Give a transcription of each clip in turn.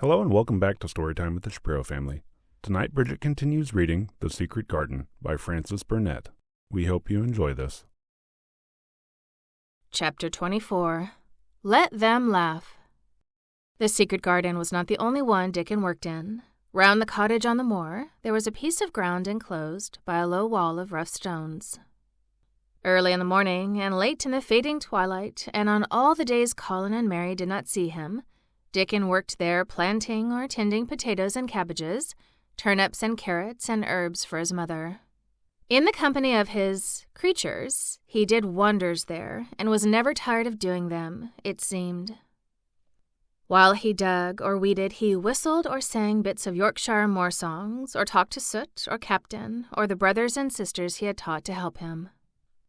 Hello and welcome back to Storytime with the Shapiro family. Tonight, Bridget continues reading The Secret Garden by Frances Burnett. We hope you enjoy this. Chapter 24. Let Them Laugh. The secret garden was not the only one Dickon worked in. Round the cottage on the moor, there was a piece of ground enclosed by a low wall of rough stones. Early in the morning and late in the fading twilight, and on all the days Colin and Mary did not see him, Dickon worked there planting or tending potatoes and cabbages, turnips and carrots and herbs for his mother. In the company of his creatures, he did wonders there, and was never tired of doing them, it seemed. While he dug or weeded, he whistled or sang bits of Yorkshire moor songs, or talked to Soot or Captain, or the brothers and sisters he had taught to help him.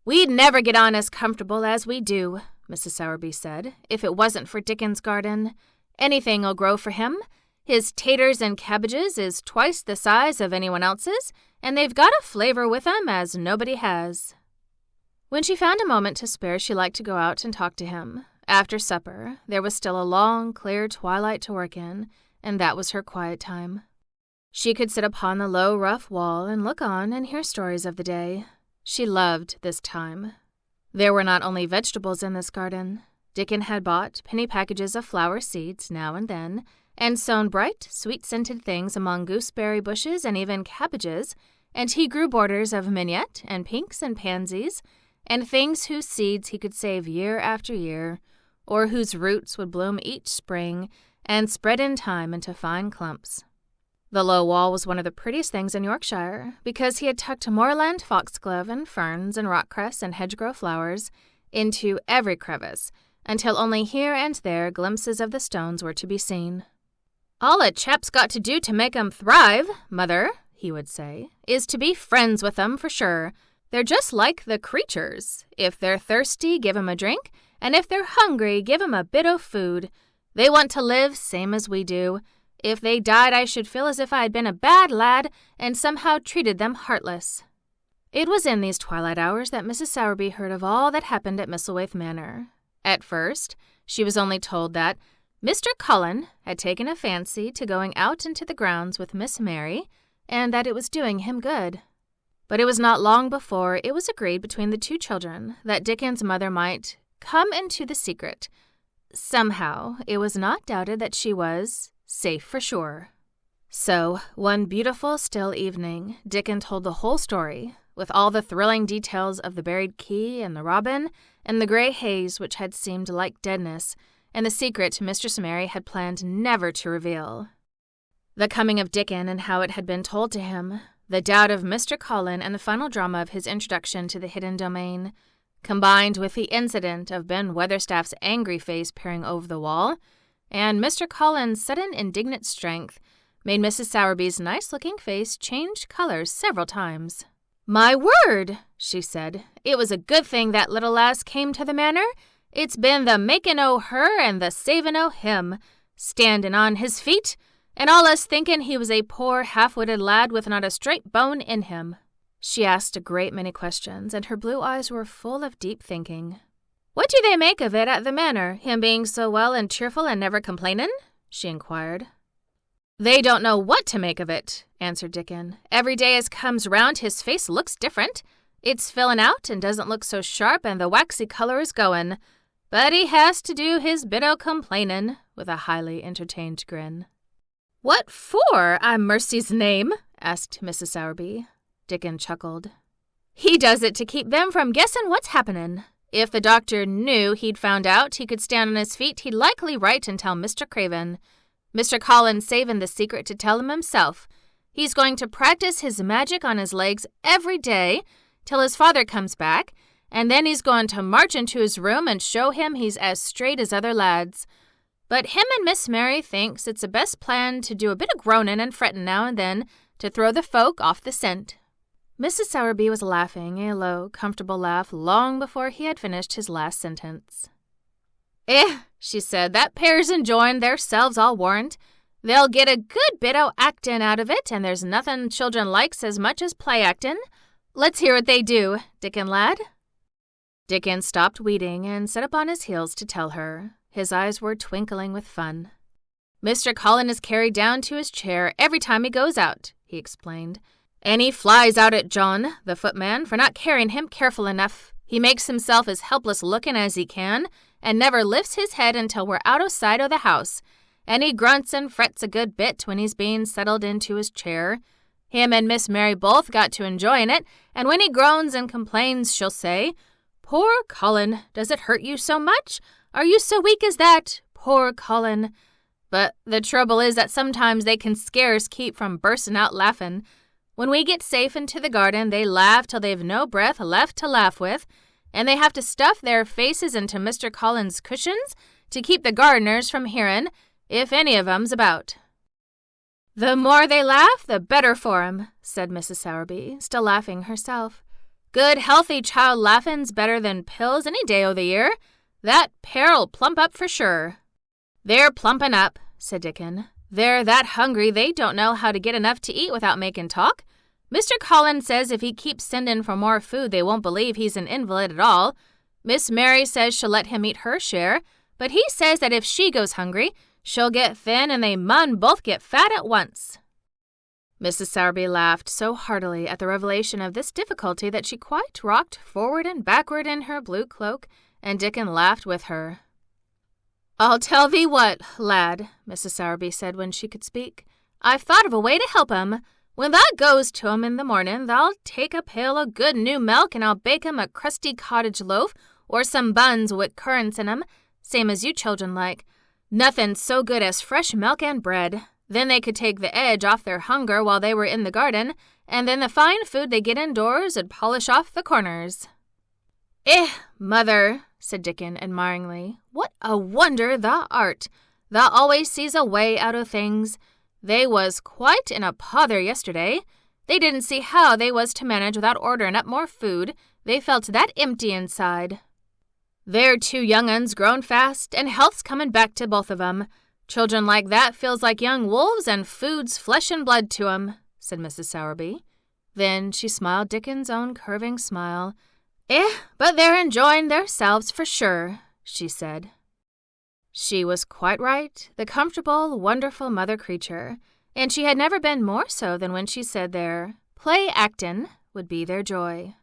"We'd never get on as comfortable as we do," Mrs. Sowerby said, "if it wasn't for Dickon's garden. Anything'll grow for him. His taters and cabbages is twice the size of anyone else's, and they've got a flavor with 'em as nobody has." When she found a moment to spare, she liked to go out and talk to him. After supper, there was still a long, clear twilight to work in, and that was her quiet time. She could sit upon the low, rough wall and look on and hear stories of the day. She loved this time. There were not only vegetables in this garden. Dickon had bought penny packages of flower seeds now and then, and sown bright, sweet-scented things among gooseberry bushes and even cabbages, and he grew borders of mignonette and pinks and pansies, and things whose seeds he could save year after year, or whose roots would bloom each spring and spread in time into fine clumps. The low wall was one of the prettiest things in Yorkshire, because he had tucked moorland foxglove and ferns and rockcress and hedgerow flowers into every crevice, until only here and there glimpses of the stones were to be seen. "All a chap's got to do to make 'em thrive, Mother," he would say, "is to be friends with 'em for sure. They're just like the creatures. If they're thirsty, give 'em a drink, and if they're hungry, give 'em a bit o' food. They want to live, same as we do. If they died, I should feel as if I had been a bad lad and somehow treated them heartless." It was in these twilight hours that Mrs. Sowerby heard of all that happened at Misselthwaite Manor. At first, she was only told that Mr. Cullen had taken a fancy to going out into the grounds with Miss Mary, and that it was doing him good. But it was not long before it was agreed between the two children that Dickon's mother might come into the secret. Somehow, it was not doubted that she was safe for sure. So, one beautiful, still evening, Dickon told the whole story, with all the thrilling details of the buried key and the robin, and the grey haze which had seemed like deadness, and the secret Mistress Mary had planned never to reveal. The coming of Dickon and how it had been told to him, the doubt of Mr. Cullen and the final drama of his introduction to the hidden domain, combined with the incident of Ben Weatherstaff's angry face peering over the wall, and Mr. Cullen's sudden indignant strength, made Mrs. Sowerby's nice-looking face change colors several times. "My word," she said, "it was a good thing that little lass came to the manor. It's been the making o' her and the saving o' him, standing on his feet, and all us thinking he was a poor half-witted lad with not a straight bone in him." She asked a great many questions, and her blue eyes were full of deep thinking. "What do they make of it at the manor, him being so well and cheerful and never complaining?" she inquired. "They don't know what to make of it," answered Dickon. "Every day as comes round his face looks different. It's filling out and doesn't look so sharp, and the waxy colour is going. But he has to do his bit o' complaining," with a highly entertained grin. "What for, I mercy's name?" asked Mrs. Sowerby. Dickon chuckled. "He does it to keep them from guessing what's happening. If the doctor knew he'd found out he could stand on his feet, he'd likely write and tell Mr. Craven. Mr. Collin's saving the secret to tell him himself. He's going to practice his magic on his legs every day till his father comes back, and then he's going to march into his room and show him he's as straight as other lads. But him and Miss Mary thinks it's the best plan to do a bit of groaning and fretting now and then to throw the folk off the scent." Mrs. Sowerby was laughing a low, comfortable laugh long before he had finished his last sentence. She said, "that pair's enjoying theirselves, I'll warrant. They'll get a good bit o' actin' out of it, and there's nothing children likes as much as play-actin'. Let's hear what they do, Dickon lad." Dickon stopped weeding and set up on his heels to tell her. His eyes were twinkling with fun. Mr. Colin is carried down to his chair every time he goes out," he explained. "And he flies out at John, the footman, for not carrying him careful enough. He makes himself as helpless-looking as he can, and never lifts his head until we're out of sight of the house. And he grunts and frets a good bit when he's being settled into his chair. Him and Miss Mary both got to enjoying it, and when he groans and complains, she'll say, 'Poor Colin, does it hurt you so much? Are you so weak as that? Poor Colin.' But the trouble is that sometimes they can scarce keep from bursting out laughing. When we get safe into the garden, they laugh till they've no breath left to laugh with, and they have to stuff their faces into Mr. Colin's cushions to keep the gardeners from hearing, if any of 'em's about." "The more they laugh, the better for 'em," said Mrs. Sowerby, still laughing herself. "Good, healthy child laughing's better than pills any day o' the year. That pair'll plump up for sure." "They're plumping up," said Dickon. "They're that hungry they don't know how to get enough to eat without making talk. Mr. Colin says if he keeps sending for more food they won't believe he's an invalid at all. Miss Mary says she'll let him eat her share, but he says that if she goes hungry, she'll get thin and they mun both get fat at once." Mrs. Sowerby laughed so heartily at the revelation of this difficulty that she quite rocked forward and backward in her blue cloak, and Dickon laughed with her. "I'll tell thee what, lad," Mrs. Sowerby said when she could speak. "I've thought of a way to help 'em. When thou goes to 'em in the morning, thou'll take a pail of good new milk and I'll bake 'em a crusty cottage loaf or some buns with currants in 'em, same as you children like. Nothing so good as fresh milk and bread. Then they could take the edge off their hunger while they were in the garden, and then the fine food they get indoors 'ud polish off the corners." Mother," said Dickon admiringly, "what a wonder thou art! Thou always sees a way out of things. They was quite in a pother yesterday. They didn't see how they was to manage without ordering up more food. They felt that empty inside." "They're 2 young uns grown fast, and health's coming back to both of 'em. Children like that feels like young wolves, and food's flesh and blood to 'em," said Mrs. Sowerby. Then she smiled Dickon's own curving smile. But they're enjoying theirselves for sure," she said. She was quite right, the comfortable, wonderful mother creature, and she had never been more so than when she said their play-actin' would be their joy.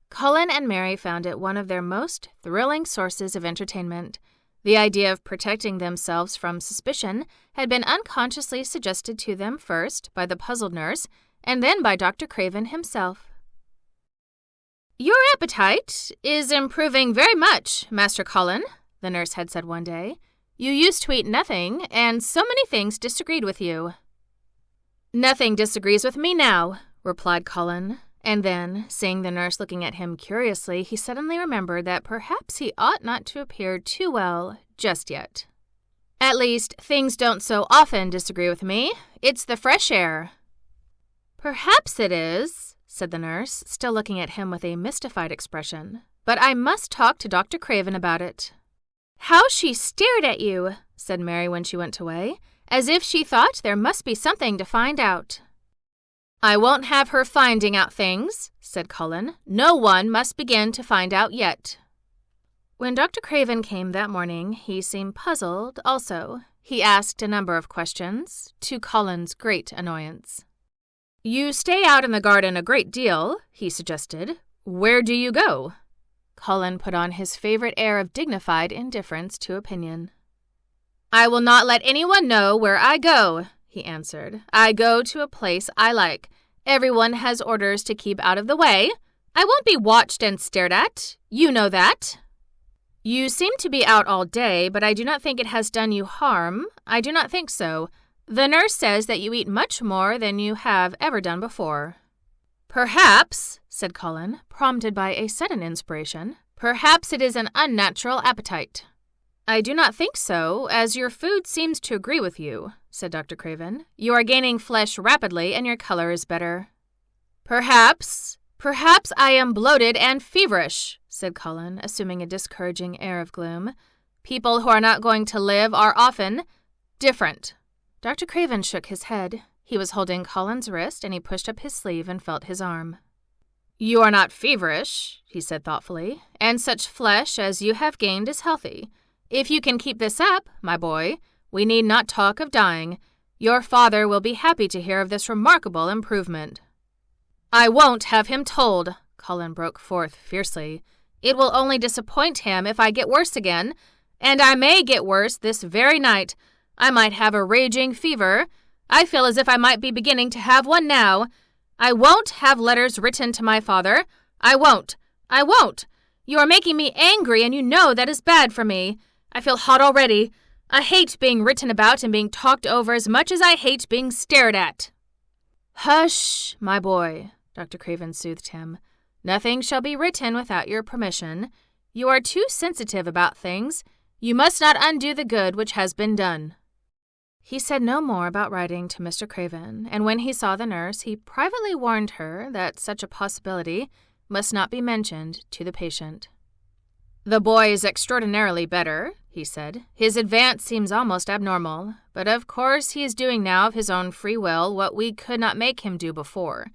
Colin and Mary found it one of their most thrilling sources of entertainment. The idea of protecting themselves from suspicion had been unconsciously suggested to them first by the puzzled nurse and then by Dr. Craven himself. "Your appetite is improving very much, Master Colin," the nurse had said one day. "You used to eat nothing, and so many things disagreed with you." "Nothing disagrees with me now," replied Colin, and then, seeing the nurse looking at him curiously, he suddenly remembered that perhaps he ought not to appear too well just yet. "At least, things don't so often disagree with me. It's the fresh air." "Perhaps it is," said the nurse, still looking at him with a mystified expression. "But I must talk to Dr. Craven about it." "How she stared at you," said Mary when she went away, "as if she thought there must be something to find out." "I won't have her finding out things," said Colin. "No one must begin to find out yet." When Dr. Craven came that morning, he seemed puzzled also. He asked a number of questions, to Colin's great annoyance. "You stay out in the garden a great deal," he suggested. "Where do you go?" Colin put on his favorite air of dignified indifference to opinion. "I will not let anyone know where I go," he answered. "I go to a place I like. Everyone has orders to keep out of the way. I won't be watched and stared at. You know that." "You seem to be out all day, but I do not think it has done you harm. I do not think so. The nurse says that you eat much more than you have ever done before." "Perhaps," said Colin, prompted by a sudden inspiration, "perhaps it is an unnatural appetite." "I do not think so, as your food seems to agree with you," said Dr. Craven. "You are gaining flesh rapidly, and your color is better." Perhaps I am bloated and feverish," said Colin, assuming a discouraging air of gloom. "People who are not going to live are often different." Dr. Craven shook his head. He was holding Colin's wrist, and he pushed up his sleeve and felt his arm. "You are not feverish," he said thoughtfully, "and such flesh as you have gained is healthy. If you can keep this up, my boy, We need not talk of dying. Your father will be happy to hear of this remarkable improvement." "I won't have him told," Colin broke forth fiercely. "It will only disappoint him if I get worse again, and I may get worse this very night. I might have a raging fever. I feel as if I might be beginning to have one now. I won't have letters written to my father. I won't. I won't. You are making me angry, and you know that is bad for me. I feel hot already. I hate being written about and being talked over as much as I hate being stared at." "Hush, my boy," Dr. Craven soothed him. "Nothing shall be written without your permission. You are too sensitive about things. You must not undo the good which has been done." He said no more about writing to Mr. Craven, and when he saw the nurse, he privately warned her that such a possibility must not be mentioned to the patient. "The boy is extraordinarily better," he said. "His advance seems almost abnormal, but of course he is doing now of his own free will what we could not make him do before.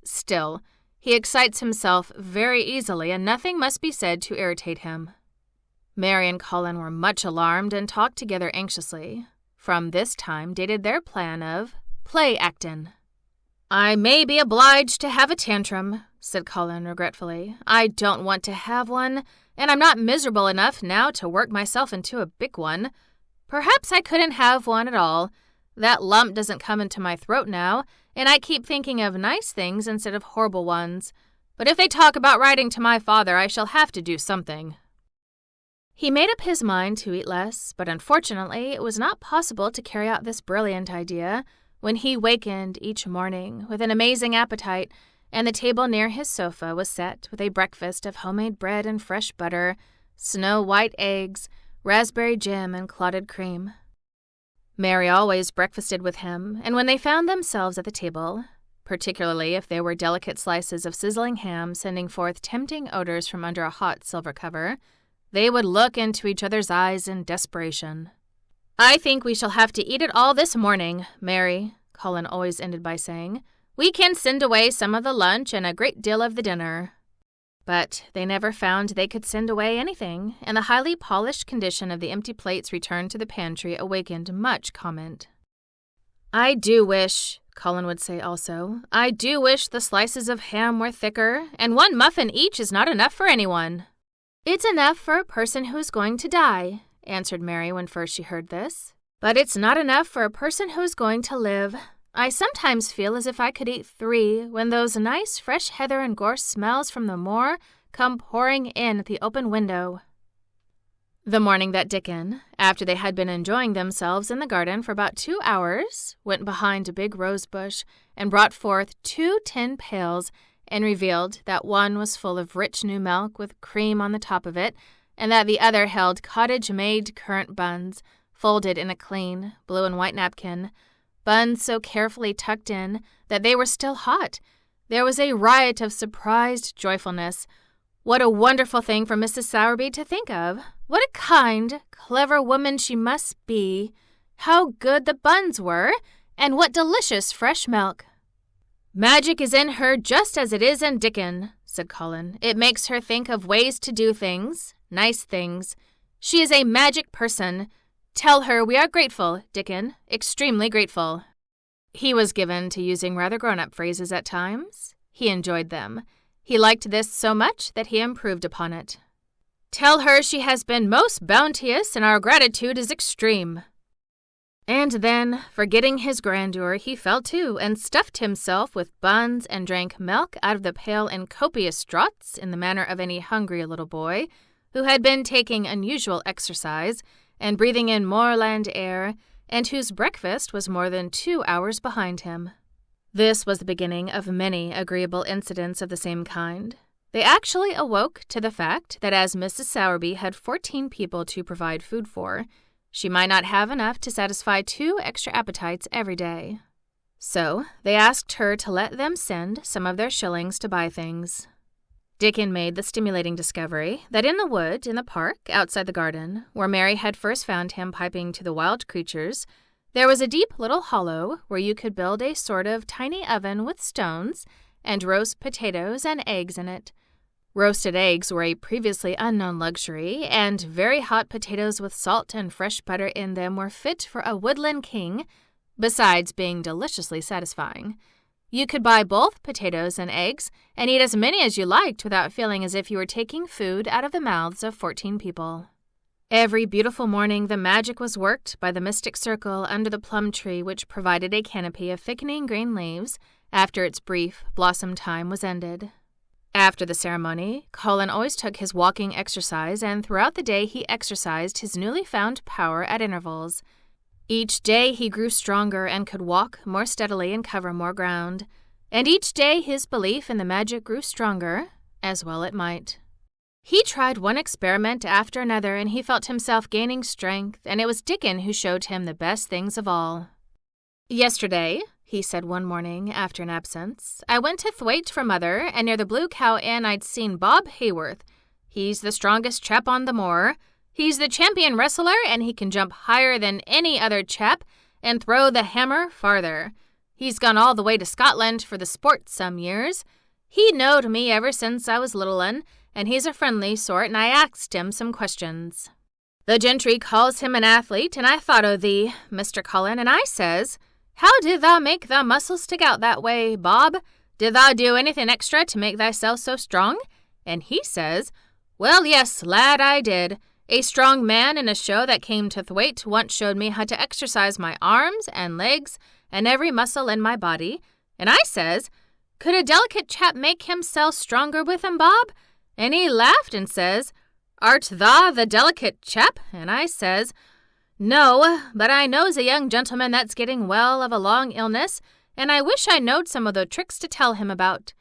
Still, he excites himself very easily, and nothing must be said to irritate him." Mary and Colin were much alarmed and talked together anxiously. From this time dated their plan of play-actin'. "I may be obliged to have a tantrum," said Colin regretfully. "I don't want to have one, and I'm not miserable enough now to work myself into a big one. Perhaps I couldn't have one at all. That lump doesn't come into my throat now, and I keep thinking of nice things instead of horrible ones. But if they talk about writing to my father, I shall have to do something." He made up his mind to eat less, but unfortunately it was not possible to carry out this brilliant idea when he wakened each morning with an amazing appetite, and the table near his sofa was set with a breakfast of homemade bread and fresh butter, snow-white eggs, raspberry jam, and clotted cream. Mary always breakfasted with him, and when they found themselves at the table, particularly if there were delicate slices of sizzling ham sending forth tempting odors from under a hot silver cover, they would look into each other's eyes in desperation. "I think we shall have to eat it all this morning, Mary," Colin always ended by saying. "We can send away some of the lunch and a great deal of the dinner." But they never found they could send away anything, and the highly polished condition of the empty plates returned to the pantry awakened much comment. "I do wish," Colin would say also, "I do wish the slices of ham were thicker, and one muffin each is not enough for anyone." "It's enough for a person who's going to die," answered Mary when first she heard this. "But it's not enough for a person who's going to live. I sometimes feel as if I could eat 3 when those nice fresh heather and gorse smells from the moor come pouring in at the open window." The morning that Dickon, after they had been enjoying themselves in the garden for about 2 hours, went behind a big rose bush and brought forth 2 tin pails and revealed that one was full of rich new milk with cream on the top of it, and that the other held cottage-made currant buns, folded in a clean blue and white napkin, buns so carefully tucked in that they were still hot. There was a riot of surprised joyfulness. What a wonderful thing for Mrs. Sowerby to think of! What a kind, clever woman she must be! How good the buns were, and what delicious fresh milk! "Magic is in her just as it is in Dickon," said Colin. "It makes her think of ways to do things, nice things. She is a magic person. Tell her we are grateful, Dickon, extremely grateful." He was given to using rather grown-up phrases at times. He enjoyed them. He liked this so much that he improved upon it. "Tell her she has been most bounteous, and our gratitude is extreme." And then, forgetting his grandeur, he fell to and stuffed himself with buns and drank milk out of the pail in copious draughts in the manner of any hungry little boy who had been taking unusual exercise and breathing in moorland air, and whose breakfast was more than 2 hours behind him. This was the beginning of many agreeable incidents of the same kind. They actually awoke to the fact that as Mrs. Sowerby had 14 people to provide food for, she might not have enough to satisfy 2 extra appetites every day. So they asked her to let them send some of their shillings to buy things. Dickon made the stimulating discovery that in the wood, in the park, outside the garden, where Mary had first found him piping to the wild creatures, there was a deep little hollow where you could build a sort of tiny oven with stones and roast potatoes and eggs in it. Roasted eggs were a previously unknown luxury, and very hot potatoes with salt and fresh butter in them were fit for a woodland king, besides being deliciously satisfying. You could buy both potatoes and eggs and eat as many as you liked without feeling as if you were taking food out of the mouths of 14 people. Every beautiful morning the magic was worked by the mystic circle under the plum tree, which provided a canopy of thickening green leaves after its brief blossom time was ended. After the ceremony, Colin always took his walking exercise, and throughout the day he exercised his newly found power at intervals. Each day he grew stronger and could walk more steadily and cover more ground. And each day his belief in the magic grew stronger, as well it might. He tried one experiment after another, and he felt himself gaining strength, and it was Dickon who showed him the best things of all. "Yesterday," he said one morning after an absence, "I went to Thwaite for Mother, and near the Blue Cow Inn I'd seen Bob Hayworth. He's the strongest chap on the moor. He's the champion wrestler, and he can jump higher than any other chap and throw the hammer farther. He's gone all the way to Scotland for the sport some years. He knowed me ever since I was little un, and he's a friendly sort, and I asked him some questions. The gentry calls him an athlete, and I thought o' thee, Mr. Cullen, and I says, 'How did thou make thy muscles stick out that way, Bob? Did thou do anything extra to make thyself so strong?' And he says, 'Well, yes, lad, I did. A strong man in a show that came to Thwaite once showed me how to exercise my arms and legs and every muscle in my body.' And I says, 'Could a delicate chap make himself stronger with 'em, Bob?' And he laughed and says, 'Art thou the delicate chap?' And I says, 'No, but I knows a young gentleman that's getting well of a long illness, and I wish I knowed some of the tricks to tell him about.'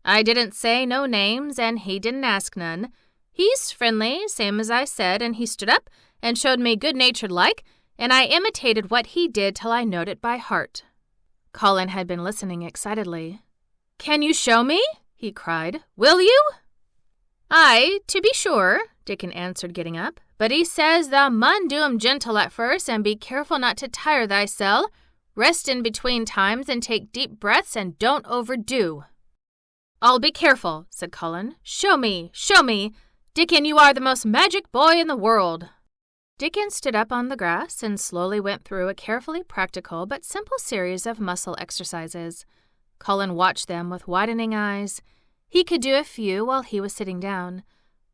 I didn't say no names, and he didn't ask none. He's friendly, same as I said, and he stood up and showed me good-natured like, and I imitated what he did till I knowed it by heart." Colin had been listening excitedly. "Can you show me?" he cried. "Will you?" "Aye, to be sure," Dickon answered, getting up. "But he says thou mun do 'em gentle at first, and be careful not to tire thysel. Rest in between times, and take deep breaths, and don't overdo." "I'll be careful," said Colin. "Show me, show me. Dickon, you are the most magic boy in the world." Dickon stood up on the grass and slowly went through a carefully practical but simple series of muscle exercises. Colin watched them with widening eyes. He could do a few while he was sitting down.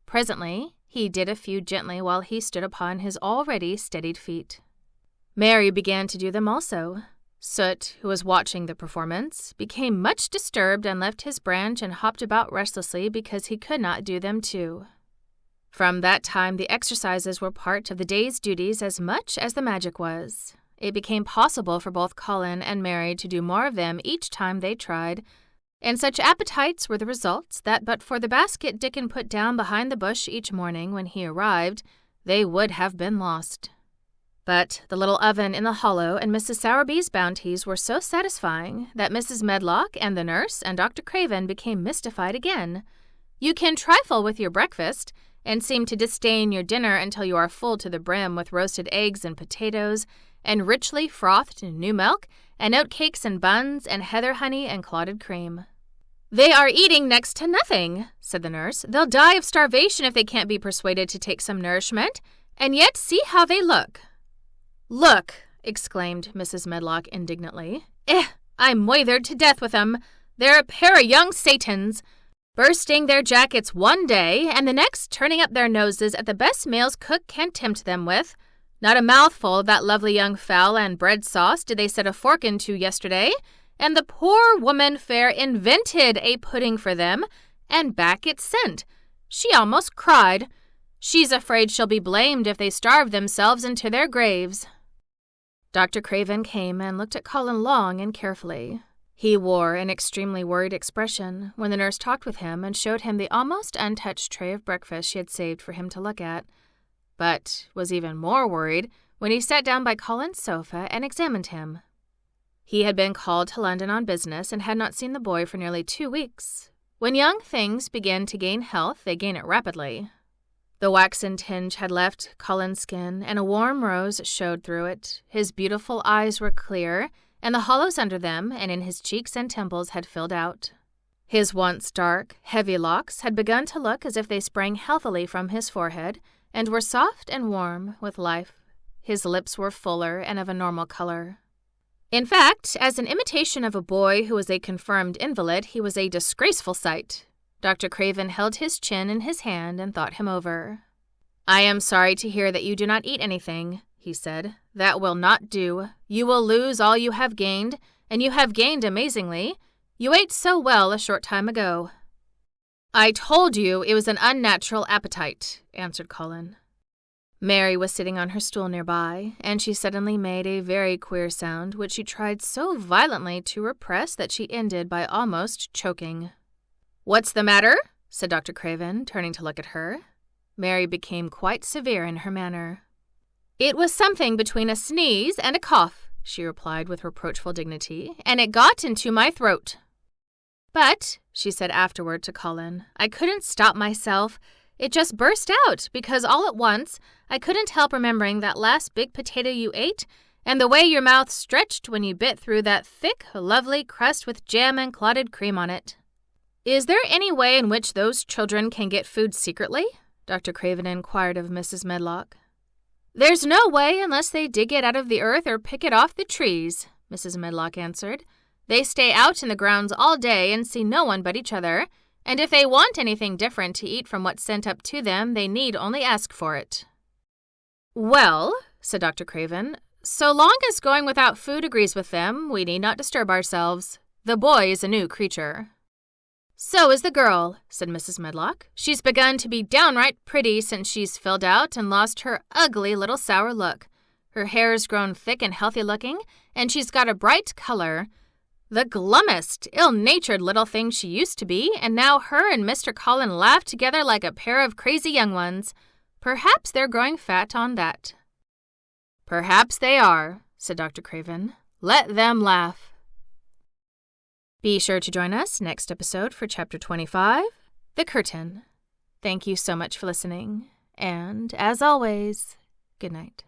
Presently, he did a few gently while he stood upon his already steadied feet. Mary began to do them also. Soot, who was watching the performance, became much disturbed and left his branch and hopped about restlessly because he could not do them too. From that time, the exercises were part of the day's duties as much as the magic was. It became possible for both Colin and Mary to do more of them each time they tried, and such appetites were the results that but for the basket Dickon put down behind the bush each morning when he arrived, they would have been lost. But the little oven in the hollow and Mrs. Sowerby's bounties were so satisfying that Mrs. Medlock and the nurse and Dr. Craven became mystified again. You can trifle with your breakfast and seem to disdain your dinner until you are full to the brim with roasted eggs and potatoes and richly frothed new milk and oatcakes and buns and heather honey and clotted cream. "They are eating next to nothing," said the nurse. "They'll die of starvation if they can't be persuaded to take some nourishment. And yet see how they look." "Look!" exclaimed Mrs. Medlock indignantly. I'm withered to death with 'em. They're a pair of young Satans, bursting their jackets one day and the next turning up their noses at the best meals cook can tempt them with. Not a mouthful of that lovely young fowl and bread sauce did they set a fork into yesterday, and the poor woman fair invented a pudding for them, and back it sent. She almost cried. She's afraid she'll be blamed if they starve themselves into their graves." Dr. Craven came and looked at Colin long and carefully. He wore an extremely worried expression when the nurse talked with him and showed him the almost untouched tray of breakfast she had saved for him to look at, but was even more worried when he sat down by Colin's sofa and examined him. He had been called to London on business and had not seen the boy for nearly 2 weeks. When young things begin to gain health, they gain it rapidly. The waxen tinge had left Colin's skin, and a warm rose showed through it. His beautiful eyes were clear, and the hollows under them and in his cheeks and temples had filled out. His once dark, heavy locks had begun to look as if they sprang healthily from his forehead and were soft and warm with life. His lips were fuller and of a normal color. In fact, as an imitation of a boy who was a confirmed invalid, he was a disgraceful sight. Dr. Craven held his chin in his hand and thought him over. "I am sorry to hear that you do not eat anything," he said. "That will not do. You will lose all you have gained, and you have gained amazingly. You ate so well a short time ago." "I told you it was an unnatural appetite," answered Colin. Mary was sitting on her stool nearby, and she suddenly made a very queer sound which she tried so violently to repress that she ended by almost choking. "What's the matter?" said Dr. Craven, turning to look at her. Mary became quite severe in her manner. "It was something between a sneeze and a cough," she replied with reproachful dignity, "and it got into my throat." "But," she said afterward to Colin, "I couldn't stop myself. It just burst out, because all at once I couldn't help remembering that last big potato you ate, and the way your mouth stretched when you bit through that thick, lovely crust with jam and clotted cream on it." "Is there any way in which those children can get food secretly?" Dr. Craven inquired of Mrs. Medlock. "There's no way unless they dig it out of the earth or pick it off the trees," Mrs. Medlock answered. "They stay out in the grounds all day and see no one but each other, and if they want anything different to eat from what's sent up to them, they need only ask for it." "Well," said Dr. Craven, "so long as going without food agrees with them, we need not disturb ourselves. The boy is a new creature." "So is the girl," said Mrs. Medlock. "She's begun to be downright pretty since she's filled out and lost her ugly little sour look. Her hair's grown thick and healthy-looking, and she's got a bright color. The glummest, ill-natured little thing she used to be, and now her and Mr. Colin laugh together like a pair of crazy young ones. Perhaps they're growing fat on that." "Perhaps they are," said Dr. Craven. "Let them laugh." Be sure to join us next episode for Chapter 25, The Curtain. Thank you so much for listening, and as always, good night.